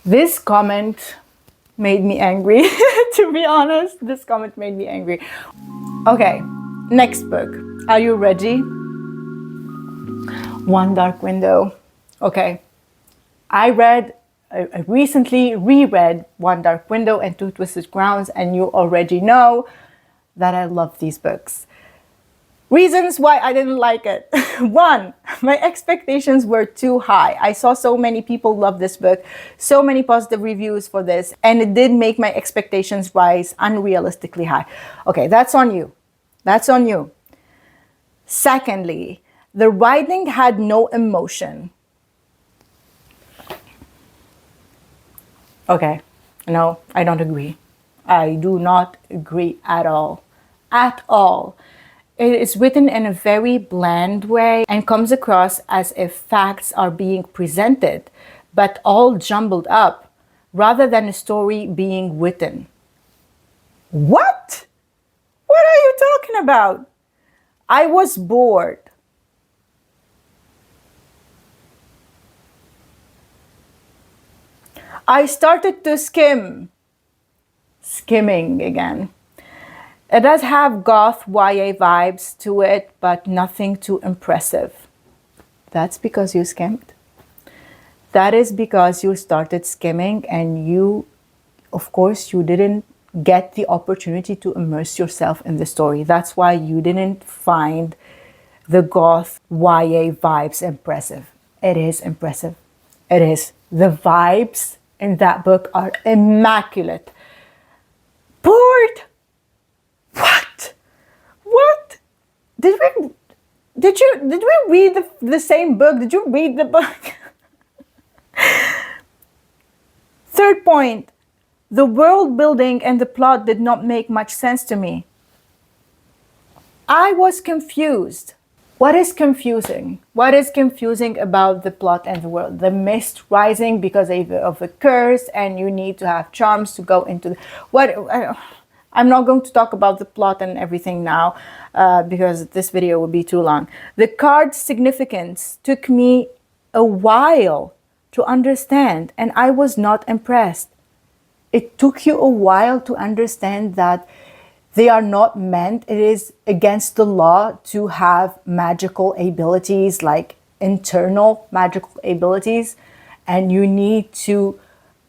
This comment made me angry. To be honest, this comment made me angry. Okay, next book. Are you ready? One Dark Window. Okay, I recently reread One Dark Window and Two Twisted Crowns, and you already know that I love these books. Reasons why I didn't like it. One, my expectations were too high. I saw so many people love this book, so many positive reviews for this, and it did make my expectations rise unrealistically high. Okay, that's on you. That's on you. Secondly, the writing had no emotion. Okay, no, I don't agree. I do not agree at all. At all. It is written in a very bland way and comes across as if facts are being presented, but all jumbled up, rather than a story being written. What? What are you talking about? I was bored. I started to skimming again. It does have goth YA vibes to it, but nothing too impressive. That's because you skimmed. That is because you started skimming and you, of course, you didn't get the opportunity to immerse yourself in the story. That's why you didn't find the goth YA vibes impressive. It is impressive. It is. The vibes in that book are immaculate. Bored? What? Did we read the same book? Did you read the book? Third point, the world building and the plot did not make much sense to me. I was confused. What is confusing? What is confusing about the plot and the world? The mist rising because of a curse, and you need to have charms to go into the... What... I'm not going to talk about the plot and everything now because this video would be too long. The card's significance took me a while to understand, and I was not impressed. It took you a while to understand that they are not meant, it is against the law to have magical abilities, like internal magical abilities, and you need to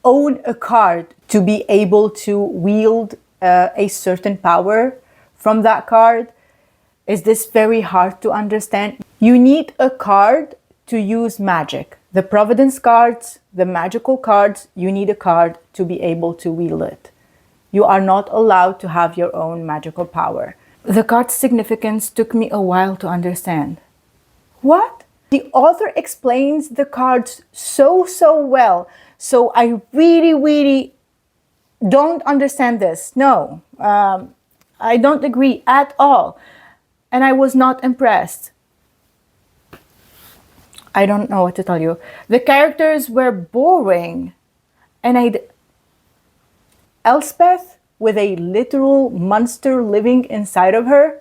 own a card to be able to wield a certain power from that card. Is this very hard to understand? You need a card to use magic. The Providence cards, the magical cards, you need a card to be able to wield it. You are not allowed to have your own magical power. The card's significance took me a while to understand. What? The author explains the cards so well. So I really don't understand this. No, I don't agree at all. And I was not impressed. I don't know what to tell you. The characters were boring. And Elspeth, with a literal monster living inside of her,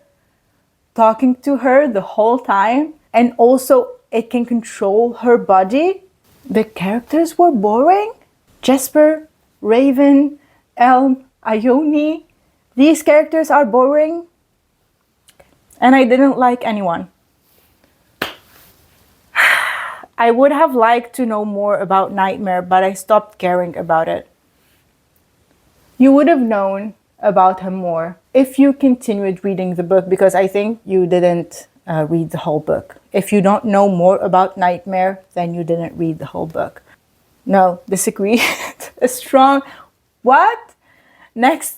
talking to her the whole time, and also it can control her body. The characters were boring. Jesper, Raven, Elm, Ione, these characters are boring, and I didn't like anyone. I would have liked to know more about Nightmare, but I stopped caring about it. You would have known about him more if you continued reading the book, because I think you didn't read the whole book. If you don't know more about Nightmare, then you didn't read the whole book. No, disagree. A strong... What? Next.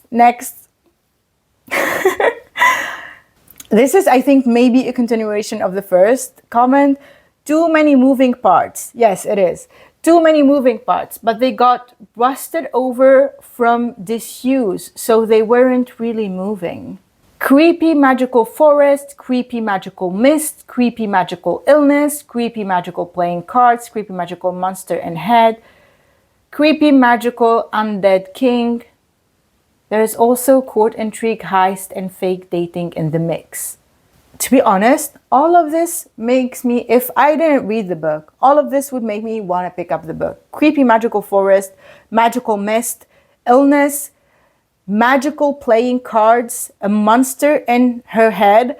This is, I think, maybe a continuation of the first comment. Too many moving parts. Yes, it is. Too many moving parts, but they got rusted over from disuse, so they weren't really moving. Creepy magical forest, creepy magical mist, creepy magical illness, creepy magical playing cards, creepy magical monster and head, creepy magical undead king. There is also court intrigue, heist, and fake dating in the mix. To be honest, all of this makes me, if I didn't read the book, all of this would make me want to pick up the book. Creepy magical forest, magical mist, illness, magical playing cards, a monster in her head,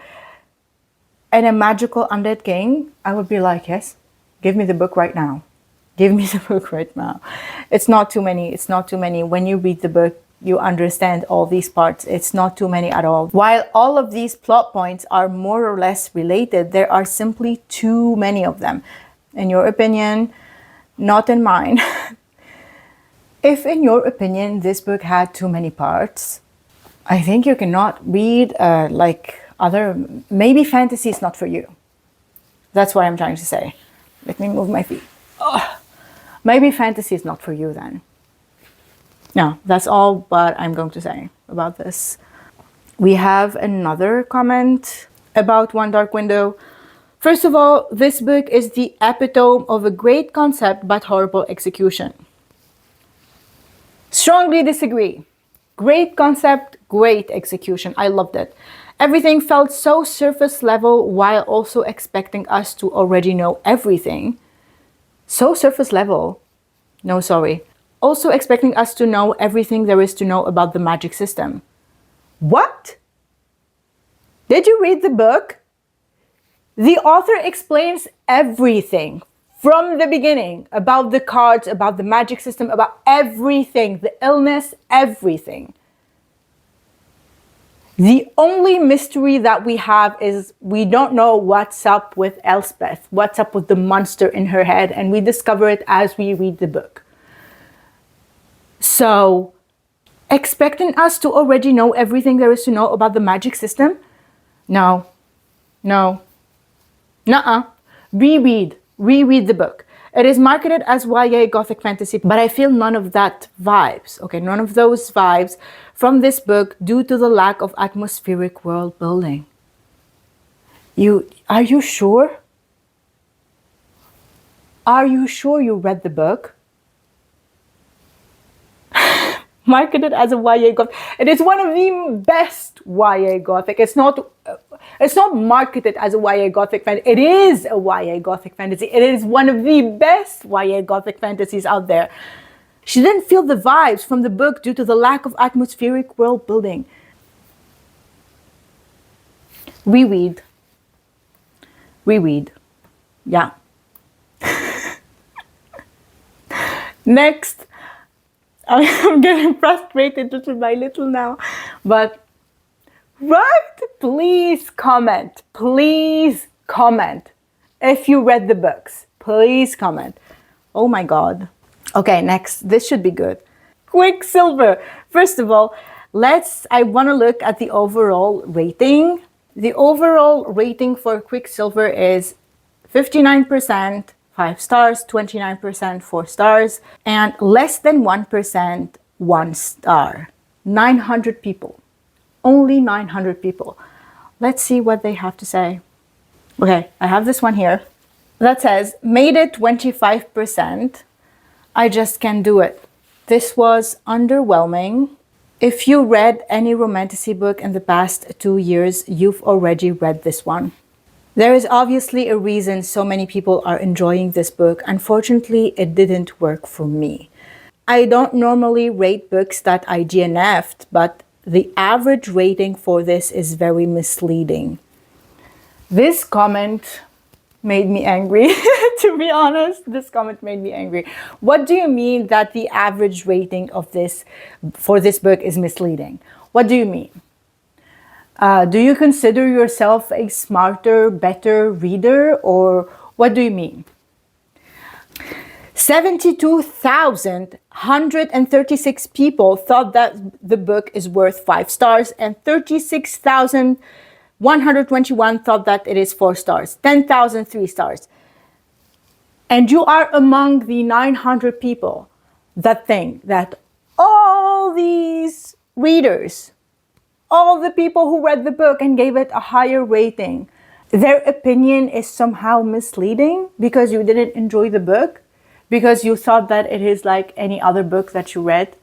and a magical undead king. I would be like, yes, give me the book right now. Give me the book right now. It's not too many. It's not too many. When you read the book, you understand all these parts. It's not too many at all. While all of these plot points are more or less related, there are simply too many of them. In your opinion, not in mine. If in your opinion this book had too many parts, I think you cannot read maybe fantasy is not for you. That's what I'm trying to say. Let me move my feet. Ugh. Maybe fantasy is not for you then. No, that's all what I'm going to say about this. We have another comment about One Dark Window. First of all, this book is the epitome of a great concept but horrible execution. Strongly disagree. Great concept, great execution. I loved it. Everything felt so surface level while also expecting us to already know everything. So surface level. No, sorry. Also expecting us to know everything there is to know about the magic system. What? Did you read the book? The author explains everything from the beginning about the cards, about the magic system, about everything, the illness, everything. The only mystery that we have is we don't know what's up with Elspeth, what's up with the monster in her head, and we discover it as we read the book. So, expecting us to already know everything there is to know about the magic system? No. Nuh-uh. Reread the book. It is marketed as YA Gothic fantasy, but I feel none of that vibes, okay? None of those vibes from this book due to the lack of atmospheric world building. Are you sure? Are you sure you read the book? Marketed as a YA Gothic. It is one of the best YA Gothic. It's not marketed as a YA Gothic fantasy. It is a YA Gothic fantasy. It is one of the best YA Gothic fantasies out there. She didn't feel the vibes from the book due to the lack of atmospheric world building. Reread. Yeah. Next. I'm getting frustrated just with my little now. But, right? Please comment. Please comment. If you read the books, please comment. Oh my God. Okay, next. This should be good. Quicksilver. First of all, I want to look at the overall rating. The overall rating for Quicksilver is 59%. 5 stars, 29% 4 stars, and less than 1% 1 star. 900 people. Only 900 people. Let's see what they have to say. Okay, I have this one here that says, made it 25%. I just can't do it. This was underwhelming. If you read any romantasy book in the past 2 years, you've already read this one. There is obviously a reason so many people are enjoying this book. Unfortunately, it didn't work for me. I don't normally rate books that I DNF'd, but the average rating for this is very misleading. This comment made me angry, to be honest. This comment made me angry. What do you mean that the average rating of for this book is misleading? What do you mean? Do you consider yourself a smarter, better reader, or what do you mean? 72,136 people thought that the book is worth 5 stars, and 36,121 thought that it is 4 stars, 10,000 3 stars. And you are among the 900 people that think that all these readers, all the people who read the book and gave it a higher rating, their opinion is somehow misleading because you didn't enjoy the book, because you thought that it is like any other book that you read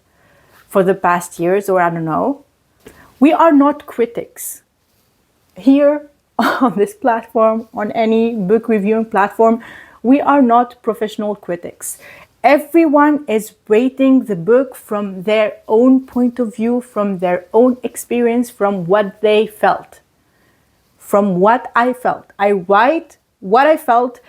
for the past years, or I don't know. We are not critics. Here, on this platform, on any book reviewing platform, we are not professional critics. Everyone is rating the book from their own point of view, from their own experience, from what they felt. From what I felt. I write what I felt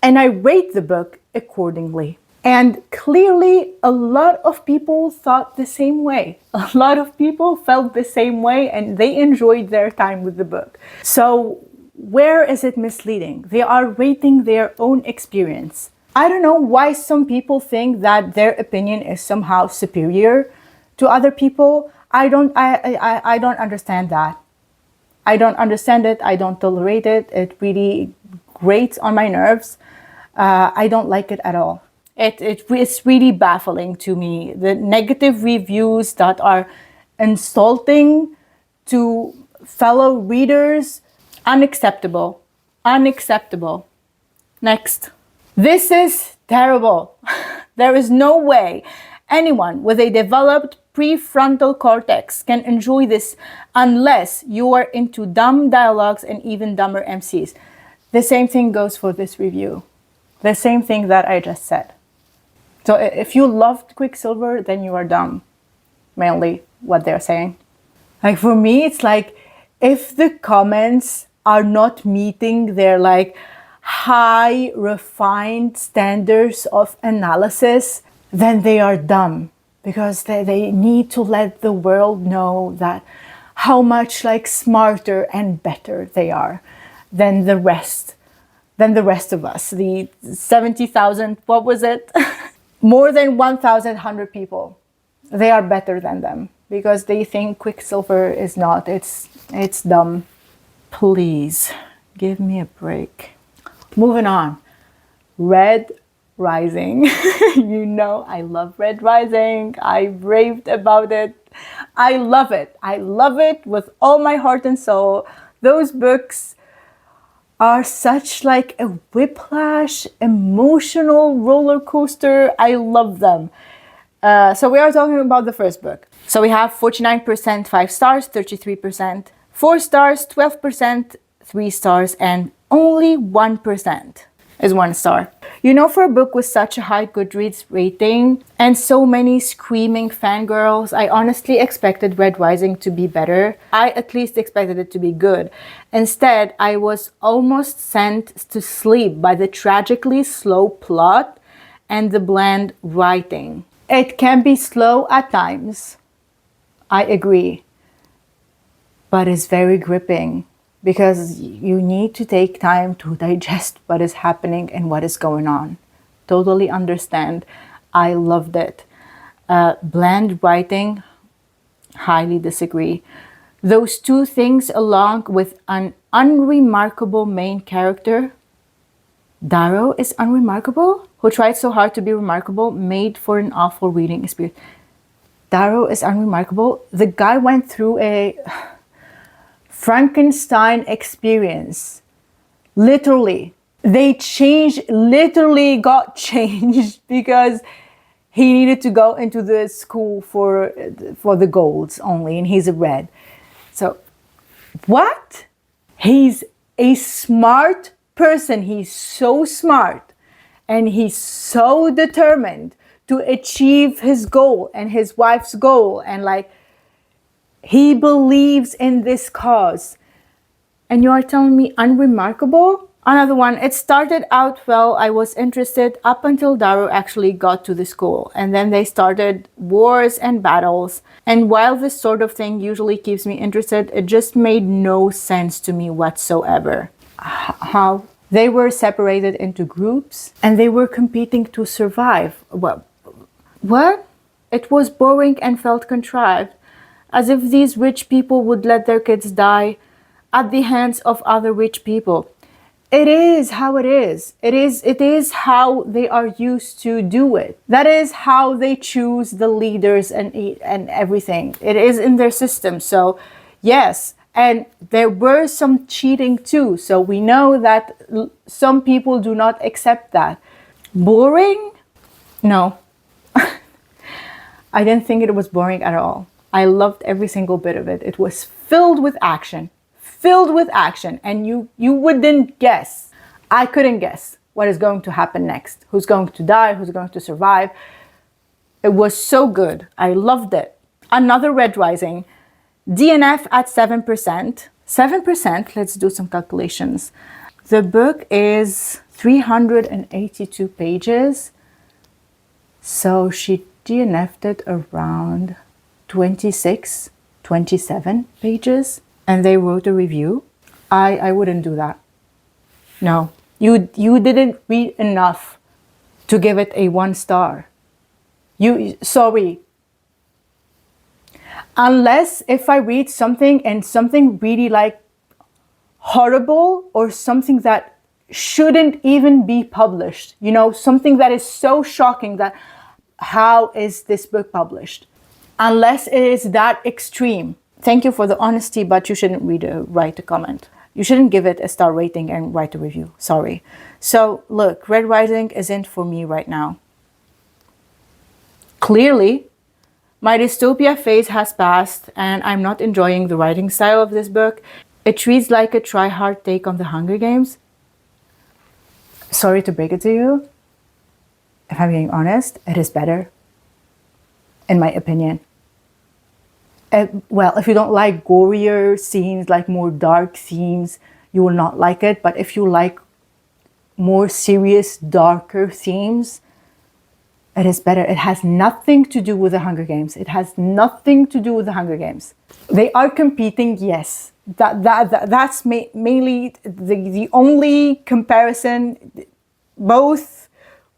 and I rate the book accordingly. And clearly, a lot of people thought the same way. A lot of people felt the same way and they enjoyed their time with the book. So, where is it misleading? They are rating their own experience. I don't know why some people think that their opinion is somehow superior to other people. I don't understand that. I don't understand it. I don't tolerate it. It really grates on my nerves. I don't like it at all. It's really baffling to me. The negative reviews that are insulting to fellow readers, unacceptable. Unacceptable. Next. This is terrible. There is no way anyone with a developed prefrontal cortex can enjoy this unless you are into dumb dialogues and even dumber MCs. The same thing goes for this review. The same thing that I just said. So if you loved Quicksilver, then you are dumb. Mainly what they're saying. Like for me, it's like if the comments are not meeting their like high refined standards of analysis, then they are dumb. Because they need to let the world know that how much like smarter and better they are than the rest of us. The 70,000, what was it? More than 1,100 people. They are better than them because they think Quicksilver is not. It's dumb. Please give me a break. Moving on. Red Rising. You know, I love Red Rising. I raved about it. I love it. I love it with all my heart and soul. Those books are such like a whiplash, emotional roller coaster. I love them. So we are talking about the first book. So we have 49% 5 stars, 33% 4 stars, 12% 3 stars, and only 1% is 1 star. You know, for a book with such a high Goodreads rating and so many screaming fangirls, I honestly expected Red Rising to be better. I at least expected it to be good. Instead, I was almost sent to sleep by the tragically slow plot and the bland writing. It can be slow at times. I agree. But it's very gripping. Because you need to take time to digest what is happening and what is going on. Totally understand. I loved it. Bland writing, highly disagree. Those two things along with an unremarkable main character. Darrow is unremarkable? Who tried so hard to be remarkable, made for an awful reading experience. Darrow is unremarkable. The guy went through a Frankenstein experience. Literally. Literally got changed because he needed to go into the school for the golds only, and he's a red. So, what? He's a smart person. He's so smart and he's so determined to achieve his goal and his wife's goal, and like he believes in this cause. And you are telling me unremarkable? Another one, it started out well. I was interested up until Darrow actually got to the school. And then they started wars and battles. And while this sort of thing usually keeps me interested, it just made no sense to me whatsoever. How? They were separated into groups and they were competing to survive. Well, what? It was boring and felt contrived. As if these rich people would let their kids die at the hands of other rich people. It is how it is. It is how they are used to do it. That is how they choose the leaders and everything. It is in their system. So yes, and there were some cheating too. So we know that some people do not accept that. Boring? No. I didn't think it was boring at all. I loved every single bit of it. It was filled with action. filled with action, and you wouldn't guess. I couldn't guess what is going to happen next. Who's going to die? Who's going to survive? It was so good. I loved it. Another Red Rising. DNF at 7%. 7%, let's do some calculations. The book is 382 pages. So she DNF'd it around 26, 27 pages. And they wrote a review. I wouldn't do that. No, you didn't read enough to give it a 1 star. Sorry. Unless if I read something and something really like horrible or something that shouldn't even be published, you know, something that is so shocking that how is this book published? Unless it is that extreme. Thank you for the honesty, but you shouldn't write a comment. You shouldn't give it a star rating and write a review. Sorry. So look, Red Rising isn't for me right now. Clearly, my dystopia phase has passed and I'm not enjoying the writing style of this book. It reads like a try-hard take on the Hunger Games. Sorry to break it to you. If I'm being honest, it is better, in my opinion. Well, if you don't like gorier scenes, like more dark themes, you will not like it. But if you like more serious, darker themes, it is better. It has nothing to do with the Hunger Games. It has nothing to do with the Hunger Games. They are competing, yes. That's mainly the only comparison. Both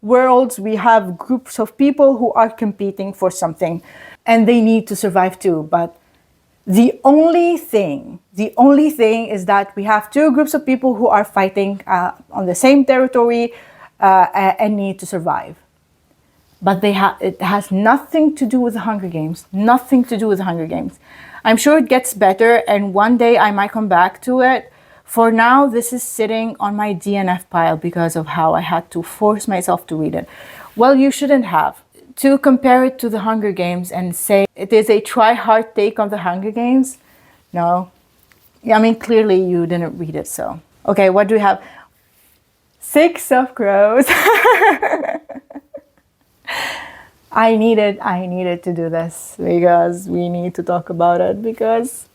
worlds, we have groups of people who are competing for something and they need to survive too. But the only thing is that we have two groups of people who are fighting on the same territory and need to survive. But it has nothing to do with the Hunger Games. Nothing to do with the Hunger Games. I'm sure it gets better and one day I might come back to it. For now, this is sitting on my DNF pile because of how I had to force myself to read it. Well, you shouldn't have. To compare it to the Hunger Games and say it is a try-hard take on the Hunger Games? No. I mean, clearly you didn't read it, so. Okay, what do we have? 6 of Crows. I needed to do this because we need to talk about it because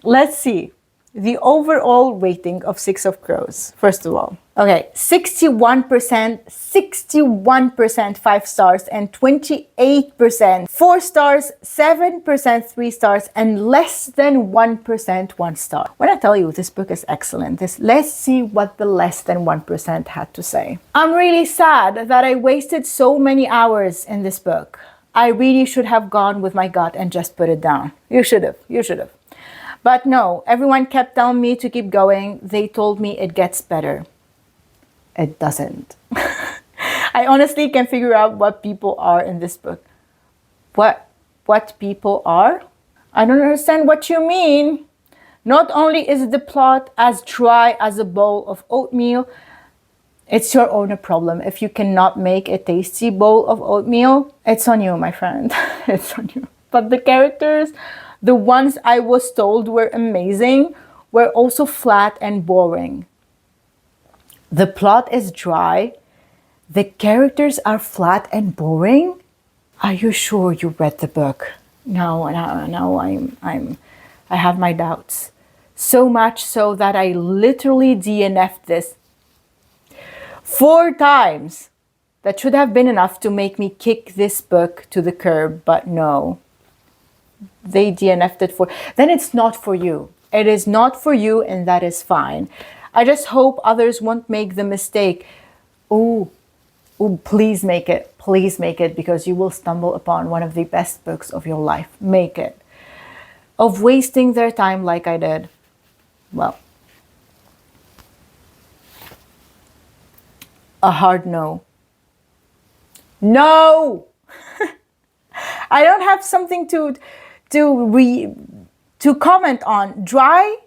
let's see the overall rating of 6 of Crows. First of all, okay, 61% 5 stars and 28% 4 stars, 7% 3 stars, and less than 1% 1 star. When I tell you this book is excellent, let's see what the less than 1% had to say. I'm really sad that I wasted so many hours in this book. I really should have gone with my gut and just put it down. You should have. But no, everyone kept telling me to keep going. They told me it gets better. It doesn't. I honestly can't figure out what people are in this book. What people are? I don't understand what you mean. Not only is the plot as dry as a bowl of oatmeal, it's your own problem. If you cannot make a tasty bowl of oatmeal, it's on you, my friend. It's on you. But the characters, the ones I was told were amazing, were also flat and boring. The plot is dry. The characters are flat and boring. Are you sure you read the book? No, I have my doubts. So much so that I literally DNF'd this 4 times. That should have been enough to make me kick this book to the curb, but no. They DNF'd it then it's not for you. It is not for you, and that is fine. I just hope others won't make the mistake. Oh, please make it. Please make it, because you will stumble upon one of the best books of your life. Make it. Of wasting their time like I did. Well, a hard no. No! I don't have something to comment on. Dry?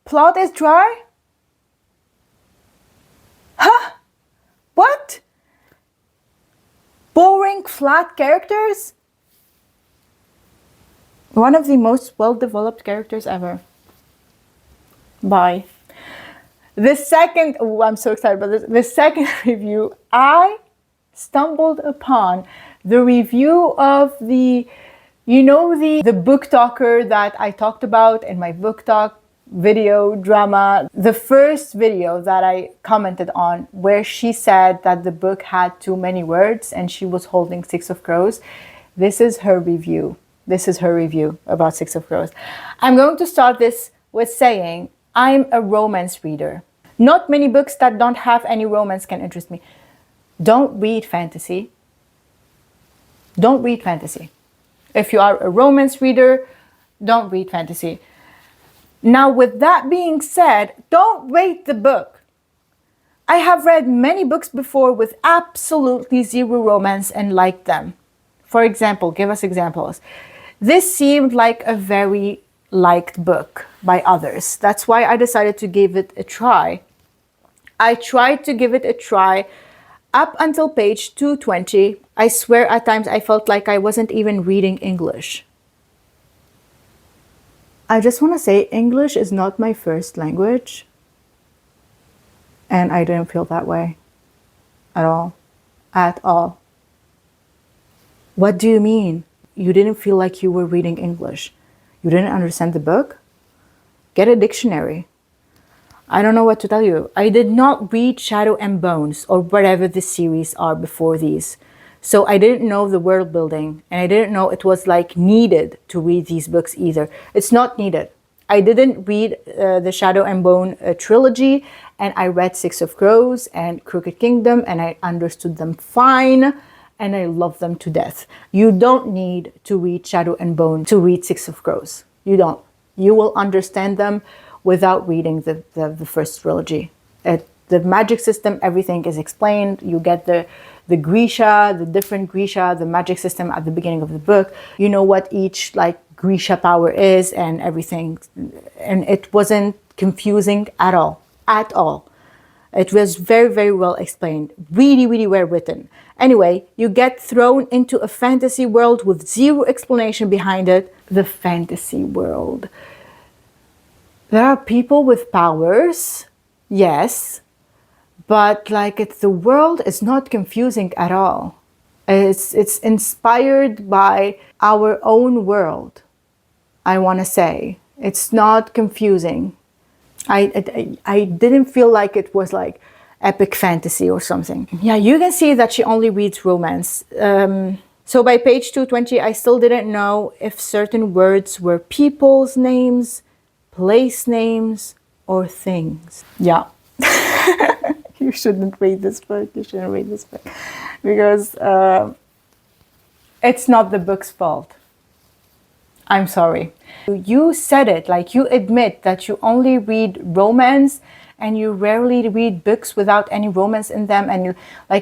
Plot is dry? Huh? What? Boring, flat characters? One of the most well-developed characters ever. Bye. The second, oh, I'm so excited about this. The second review, I stumbled upon the review of the, the book talker that I talked about in my book talk video drama. The first video that I commented on, where she said that the book had too many words and she was holding Six of Crows. This is her review. This is her review about Six of Crows. I'm going to start this with saying I'm a romance reader. Not many books that don't have any romance can interest me. Don't read fantasy. Don't read fantasy. If you are a romance reader, don't read fantasy. Now, with that being said, don't rate the book. I have read many books before with absolutely zero romance and liked them. For example, give us examples. This seemed like a very liked book by others. That's why I decided to give it a try. I tried to give it a try up until page 220. I swear at times I felt like I wasn't even reading English. I just want to say English is not my first language. And I didn't feel that way at all. At all. What do you mean? You didn't feel like you were reading English? You didn't understand the book? Get a dictionary. I don't know what to tell you. I did not read Shadow and Bones or whatever the series are before these. So I didn't know the world building, and I didn't know it was like needed to read these books either. It's not needed. I didn't read the Shadow and Bone trilogy, and I read Six of Crows and Crooked Kingdom, and I understood them fine, and I love them to death. You don't need to read Shadow and Bone to read Six of Crows. You don't. You will understand them without reading the first trilogy. The magic system, everything is explained. You get the Grisha, the different Grisha, the magic system at the beginning of the book. You know what each like Grisha power is and everything. And it wasn't confusing at all. At all. It was very, very well explained. Really, really well written. Anyway, you get thrown into a fantasy world with zero explanation behind it. The fantasy world. There are people with powers, yes, but like the world is not confusing at all. It's inspired by our own world, I want to say. It's not confusing. I didn't feel like it was like epic fantasy or something. Yeah, you can see that she only reads romance. So by page 220, I still didn't know if certain words were people's names, place names, or things. Yeah. You shouldn't read this book. You shouldn't read this book. Because it's not the book's fault. I'm sorry. You said it, like you admit that you only read romance and you rarely read books without any romance in them, and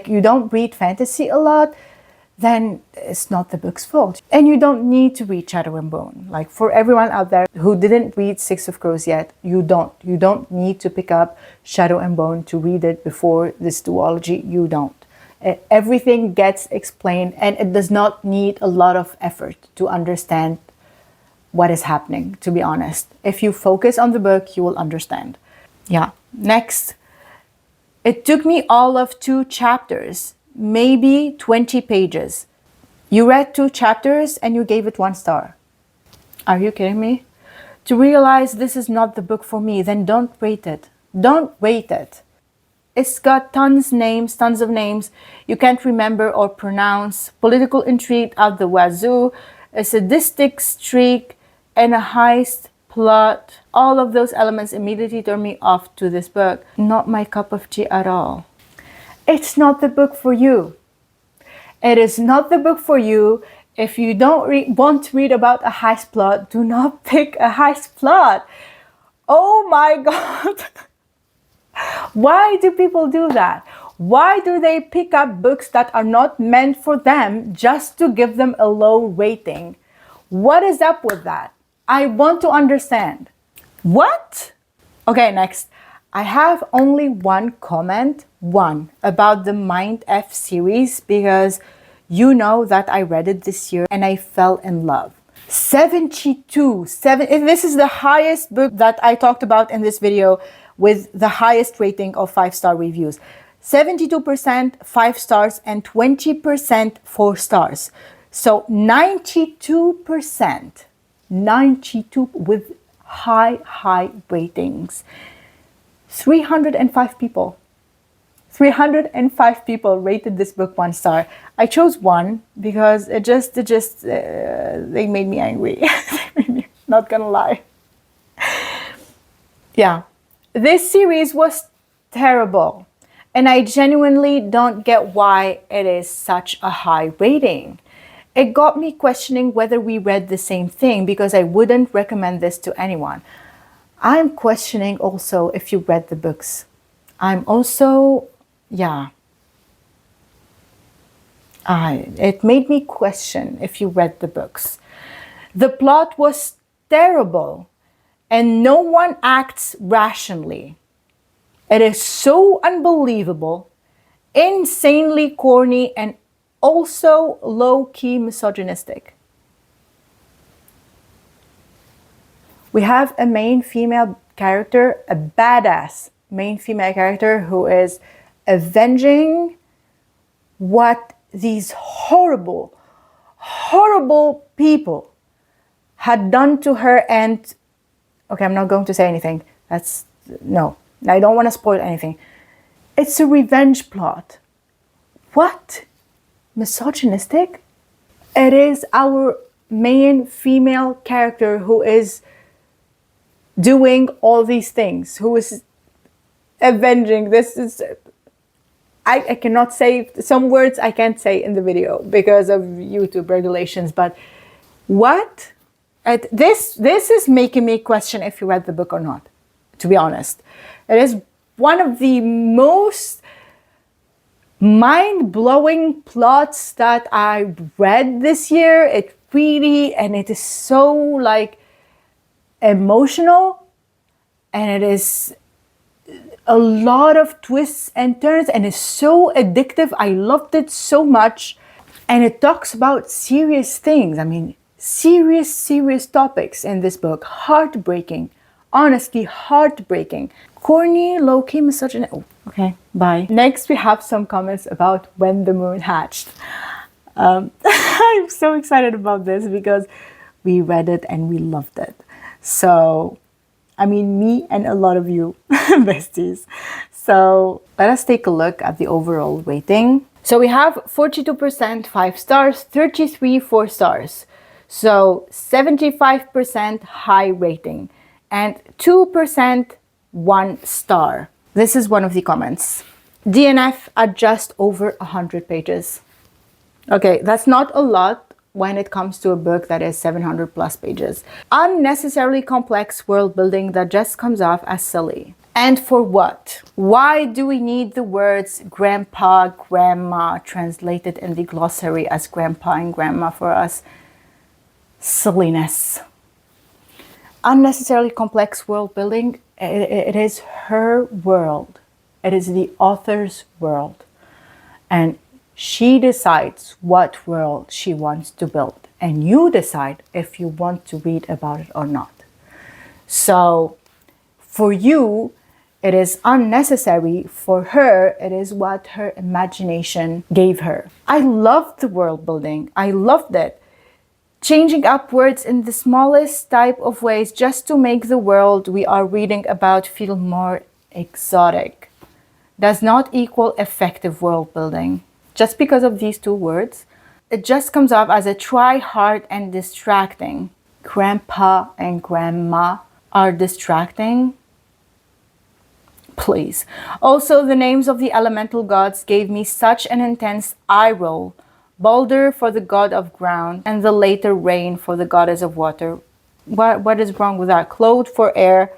you don't read fantasy a lot, then it's not the book's fault. And you don't need to read Shadow and Bone. Like for everyone out there who didn't read Six of Crows yet, you don't need to pick up Shadow and Bone to read it before this duology. You don't. Everything gets explained, and it does not need a lot of effort to understand what is happening, to be honest. If you focus on the book, you will understand. Yeah. Next. It took me all of 2 chapters, maybe 20 pages. You read 2 chapters and you gave it 1 star. Are you kidding me? To realize this is not the book for me, then don't rate it. Don't rate it. It's got tons of names you can't remember or pronounce, political intrigue out the wazoo, a sadistic streak, and a heist plot. All of those elements immediately turn me off to this book. Not my cup of tea at all. It's not the book for you. It is not the book for you. If you don't want to read about a heist plot, do not pick a heist plot. Oh my God. Why do people do that? Why do they pick up books that are not meant for them just to give them a low rating? What is up with that? I want to understand. What? Okay, next. I have only one comment, about the Mindfck series, because you know that I read it this year and I fell in love. 72. This is the highest book that I talked about in this video with the highest rating of 5-star reviews. 72% 5 stars and 20% 4 stars. So 92%, 92 with high ratings. 305 people. 305 people rated this book 1 star. I chose 1 because they made me angry. Not gonna lie. Yeah, this series was terrible. And I genuinely don't get why it is such a high rating. It got me questioning whether we read the same thing, because I wouldn't recommend this to anyone. I'm questioning also if you read the books. I'm also, it made me question if you read the books. The plot was terrible and no one acts rationally. It is so unbelievable, insanely corny, and also low-key misogynistic. We have a main female character, a badass main female character who is avenging what these horrible people had done to her. And okay, I'm not going to say anything. No, I don't want to spoil anything. It's a revenge plot. What? Misogynistic? It is our main female character who is doing all these things, who is avenging. This is, I cannot say some words I can't say in the video because of YouTube regulations, but what? This is making me question if you read the book or not, to be honest. It is one of the most mind-blowing plots that I read this year. It is so like emotional, and it is a lot of twists and turns, and it's so addictive. I loved it so much. And it talks about serious things. I mean, serious topics in this book. Heartbreaking. Honestly, heartbreaking. Corny, low-key, misogynistic. Oh, okay, bye. Next, we have some comments about When the Moon Hatched. I'm so excited about this because we read it and we loved it. So, I mean, me and a lot of you besties. So let us take a look at the overall rating. So we have 42% 5 stars, 33 4 stars. So 75% high rating and 2% 1 star. This is one of the comments. DNF at just over 100 pages. Okay, that's not a lot when it comes to a book that is 700 plus pages. Unnecessarily complex world building that just comes off as silly. And for what? Why do we need the words grandpa, grandma translated in the glossary as grandpa and grandma for us? Silliness. Unnecessarily complex world building. It is her world. It is the author's world. And she decides what world she wants to build. And you decide if you want to read about it or not. So for you, it is unnecessary. For her, it is what her imagination gave her. I loved the world building. I loved it. Changing up words in the smallest type of ways just to make the world we are reading about feel more exotic does not equal effective world building. Just because of these 2 words, it just comes off as a try hard and distracting. Grandpa and grandma are distracting. Please. Also, the names of the elemental gods gave me such an intense eye roll. Balder for the god of ground, and the later rain for the goddess of water. What is wrong with that? Claude for air.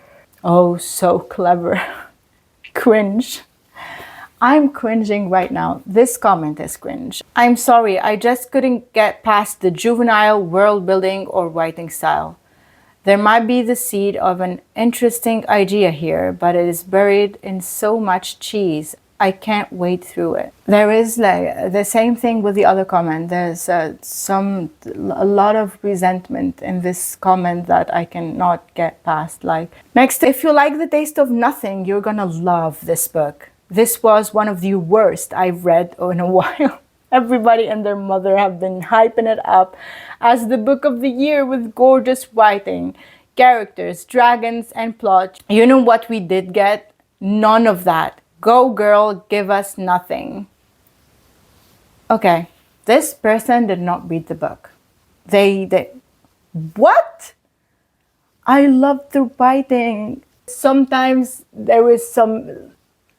Oh, so clever. Cringe. I'm cringing right now. This comment is cringe. I'm sorry, I just couldn't get past the juvenile world building or writing style. There might be the seed of an interesting idea here, but it is buried in so much cheese. I can't wade through it. There is like the same thing with the other comment. There's a lot of resentment in this comment that I cannot get past. Like, next, if you like the taste of nothing, you're gonna love this book. This was one of the worst I've read in a while. Everybody and their mother have been hyping it up as the book of the year with gorgeous writing, characters, dragons, and plot. You know what we did get? None of that. Go girl, give us nothing. Okay, this person did not read the book. What? I love the writing. Sometimes there is some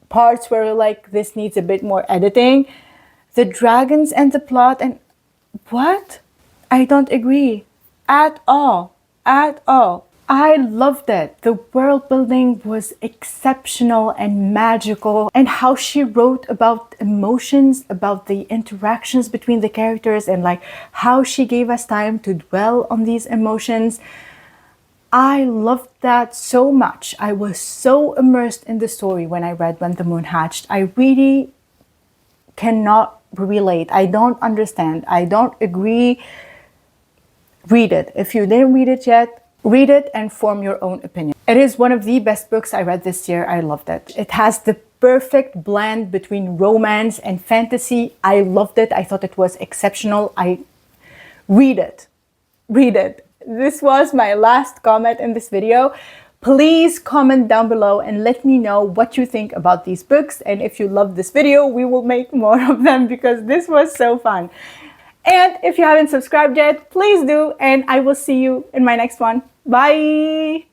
parts where like this needs a bit more editing. The dragons and the plot and what? I don't agree at all. At all. I loved it. The world building was exceptional and magical, and how she wrote about emotions, about the interactions between the characters, and like how she gave us time to dwell on these emotions. I loved that so much. I was so immersed in the story when I read When the Moon Hatched. I really cannot relate. I don't understand. I don't agree. Read it. If you didn't read it yet, read it and form your own opinion. It is one of the best books I read this year. I loved it. It has the perfect blend between romance and fantasy. I loved it. I thought it was exceptional. Read it. Read it. This was my last comment in this video. Please comment down below and let me know what you think about these books. And if you love this video, we will make more of them because this was so fun. And if you haven't subscribed yet, please do. And I will see you in my next one. Bye!